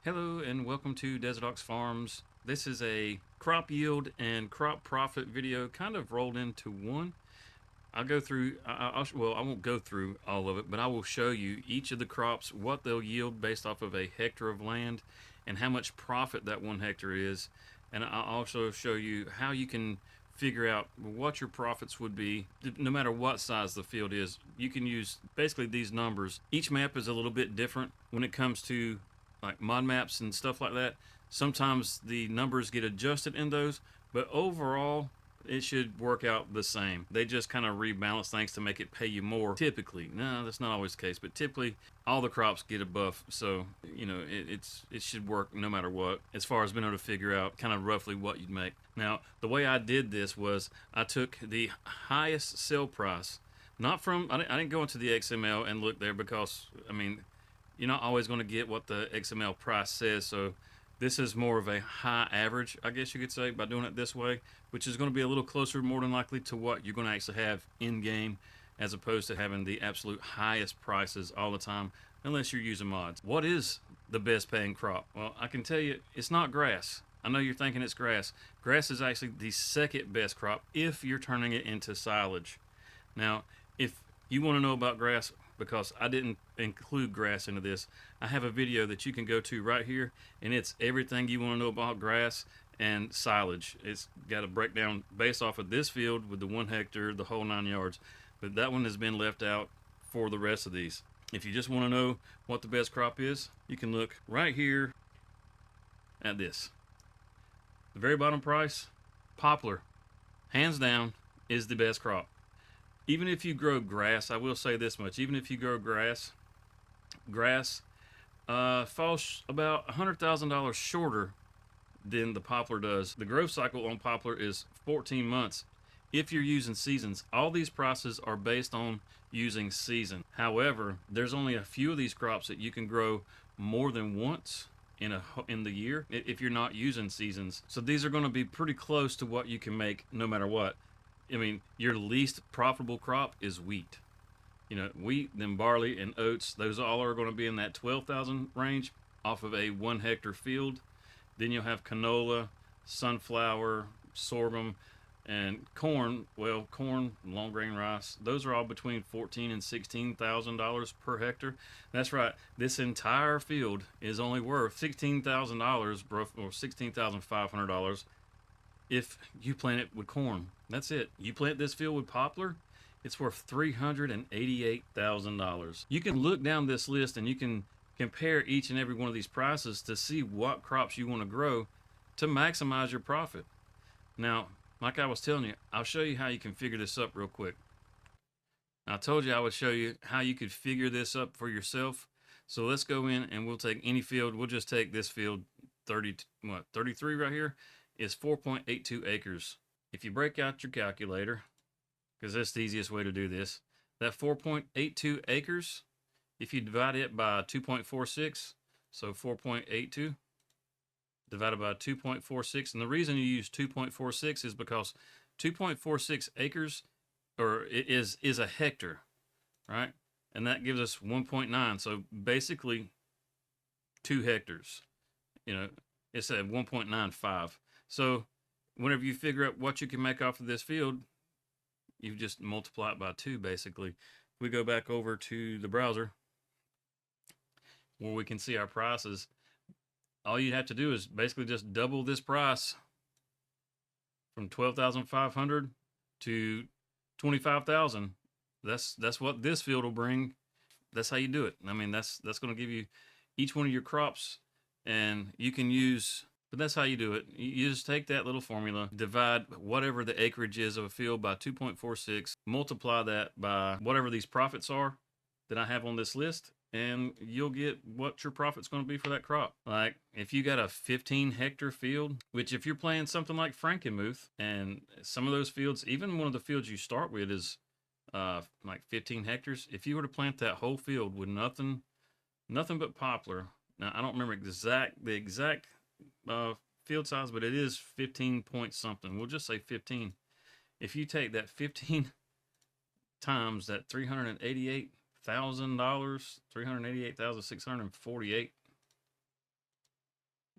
Hello and welcome to Desert Ox Farms. This is a crop yield and crop profit video kind of rolled into one. I'll go through, well, I won't go through all of it, but I will show you each of the crops, what they'll yield based off of a hectare of land and how much profit that 1 hectare is. And I'll also show you how you can figure out what your profits would be no matter what size the field is. You can use basically these numbers. Each map is a little bit different when it comes to like mod maps and stuff like that. Sometimes the numbers get adjusted in those, but overall it should work out the same. They just kind of rebalance things to make it pay you more. Typically, no, that's not always the case, but typically all the crops get a buff, so you know it should work no matter what. As far as being able to figure out kind of roughly what you'd make. Now, the way I did this was I took the highest sale price, not from I didn't go into the XML and look there because I mean you're not always going to get what the XML price says. So this is more of a high average, I guess you could say, by doing it this way, which is going to be a little closer, more than likely, to what you're going to actually have in game, as opposed to having the absolute highest prices all the time, unless you're using mods. What is the best paying crop? Well, I can tell you it's not grass. I know you're thinking it's grass. Grass is actually the second best crop if you're turning it into silage. Now, if you want to know about grass, because I didn't include grass into this, I have a video that you can go to right here, and it's everything you want to know about grass and silage. It's got a breakdown based off of this field with the 1 hectare, the whole 9 yards, but that one has been left out for the rest of these. If you just want to know what the best crop is, you can look right here at this. The very bottom price, poplar, hands down, is the best crop. Even if you grow grass, I will say this much, even if you grow grass falls about $100,000 shorter than the poplar does. The growth cycle on poplar is 14 months if you're using seasons. All these prices are based on using season. However, there's only a few of these crops that you can grow more than once in the year if you're not using seasons. So these are going to be pretty close to what you can make no matter what. I mean, your least profitable crop is wheat. You know, wheat, then barley and oats, those all are going to be in that 12,000 range off of a 1 hectare field. Then you'll have canola, sunflower, sorghum, and corn. Well, corn, long grain rice, those are all between $14,000 and $16,000 per hectare. That's right. This entire field is only worth $16,000 or $16,500 if you plant it with corn. That's it. You plant this field with poplar, it's worth $388,000. You can look down this list and you can compare each and every one of these prices to see what crops you want to grow to maximize your profit. Now, like I was telling you, I'll show you how you can figure this up real quick. I told you I would show you how you could figure this up for yourself. So let's go in and we'll take any field. We'll just take this field 33 right here. Is 4.82 acres. If you break out your calculator, because that's the easiest way to do this, that 4.82 acres, if you divide it by 2.46, so 4.82 divided by 2.46, and the reason you use 2.46 is because 2.46 acres is a hectare, right? And that gives us 1.9, so basically 2 hectares. You know, it's at 1.95. So whenever you figure out what you can make off of this field, you just multiply it by 2, basically. If we go back over to the browser where we can see our prices, all you have to do is basically just double this price from 12,500 to 25,000. That's what this field will bring. That's how you do it. I mean, that's going to give you each one of your crops, and you can use. But that's how you do it. You just take that little formula, divide whatever the acreage is of a field by 2.46, multiply that by whatever these profits are that I have on this list, and you'll get what your profit's going to be for that crop. Like if you got a 15-hectare field, which if you're playing something like Frankenmuth, and some of those fields, even one of the fields you start with is like 15 hectares. If you were to plant that whole field with nothing but poplar, now I don't remember the exact field size, but it is 15 point something. We'll just say 15. If you take that 15 times that $388,000, $388,648,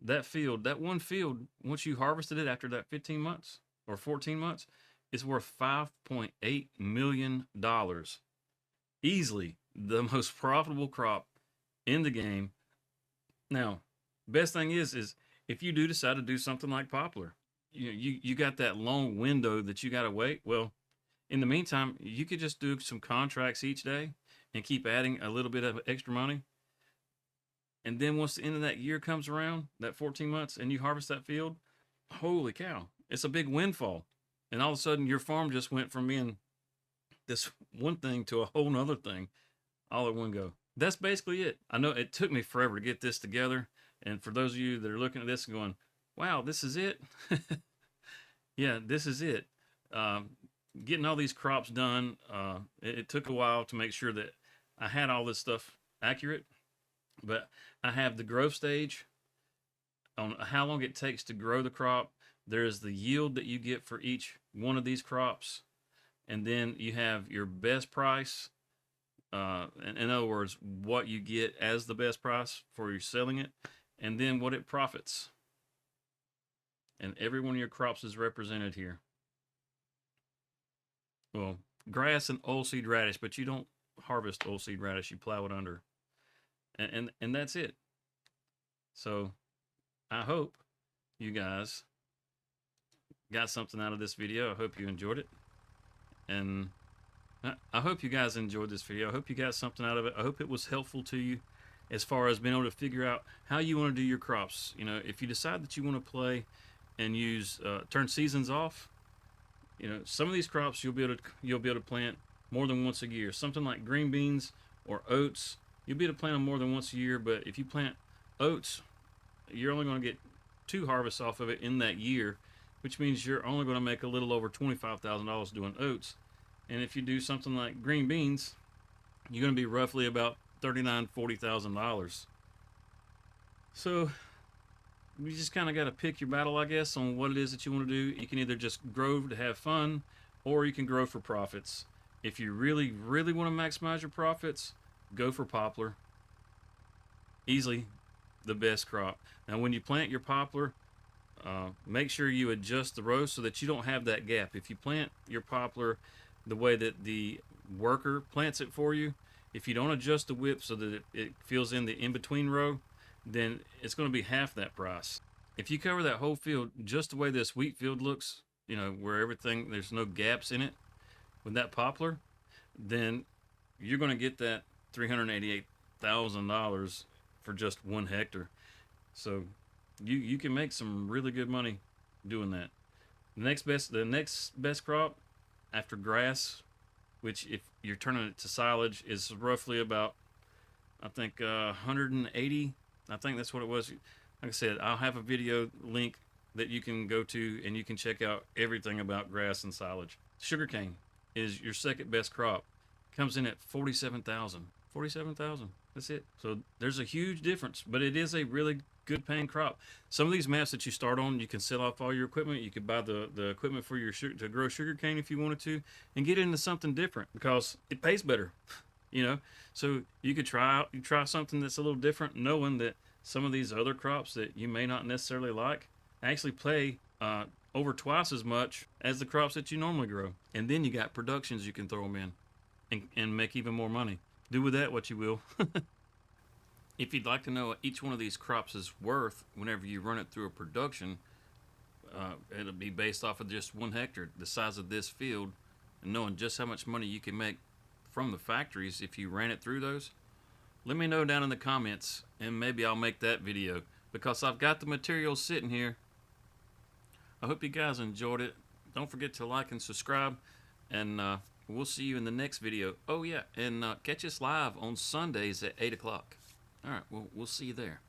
that field, that one field, once you harvested it after that 15 months or 14 months, is worth $5.8 million. Easily the most profitable crop in the game. Now, best thing is if you do decide to do something like poplar, you got that long window that you got to wait. Well, in the meantime, you could just do some contracts each day and keep adding a little bit of extra money. And then once the end of that year comes around, that 14 months, and you harvest that field, holy cow, it's a big windfall. And all of a sudden, your farm just went from being this one thing to a whole nother thing all at one go. That's basically it. I know it took me forever to get this together. And for those of you that are looking at this and going, wow, this is it. Yeah, this is it. Getting all these crops done, it took a while to make sure that I had all this stuff accurate. But I have the growth stage on how long it takes to grow the crop. There's the yield that you get for each one of these crops. And then you have your best price. In other words, what you get as the best price for you selling it. And then what it profits. And every one of your crops is represented here. Well, grass and oilseed radish, but you don't harvest oilseed radish, you plow it under. And that's it. So I hope you guys got something out of this video. I hope you enjoyed it. And I hope you guys enjoyed this video. I hope you got something out of it. I hope it was helpful to you as far as being able to figure out how you want to do your crops. You know, if you decide that you want to play and use turn seasons off, you know, some of these crops you'll be able to plant more than once a year. Something like green beans or oats, you'll be able to plant them more than once a year. But if you plant oats, you're only going to get 2 harvests off of it in that year, which means you're only going to make a little over $25,000 doing oats. And if you do something like green beans, you're going to be roughly about $39,000-$40,000. So you just kind of got to pick your battle, I guess, on what it is that you want to do. You can either just grow to have fun, or you can grow for profits. If you really, really want to maximize your profits, go for poplar. Easily the best crop. Now, when you plant your poplar, make sure you adjust the rows so that you don't have that gap. If you plant your poplar the way that the worker plants it for you, if you don't adjust the width so that it fills in the in-between row, then it's going to be half that price. If you cover that whole field just the way this wheat field looks, you know, where everything, there's no gaps in it, with that poplar, then you're going to get that $388,000 for just 1 hectare. So you can make some really good money doing that. The next best crop after grass, which if you're turning it to silage, is roughly about, I think, 180. I think that's what it was. Like I said, I'll have a video link that you can go to and you can check out everything about grass and silage. Sugarcane is your second best crop. Comes in at 47,000. 47,000. That's it. So there's a huge difference, but it is a really good paying crop. Some of these maps that you start on, you can sell off all your equipment. You could buy the equipment for your to grow sugarcane if you wanted to, and get into something different because it pays better. You know, so you could try something that's a little different, knowing that some of these other crops that you may not necessarily like actually pay over twice as much as the crops that you normally grow. And then you got productions you can throw them in and make even more money. Do with that what you will. If you'd like to know what each one of these crops is worth whenever you run it through a production, it'll be based off of just 1 hectare, the size of this field, and knowing just how much money you can make from the factories if you ran it through those. Let me know down in the comments, and maybe I'll make that video, because I've got the material sitting here. I hope you guys enjoyed it. Don't forget to like and subscribe, and we'll see you in the next video. Oh yeah, and catch us live on Sundays at 8 o'clock. All right, well, we'll see you there.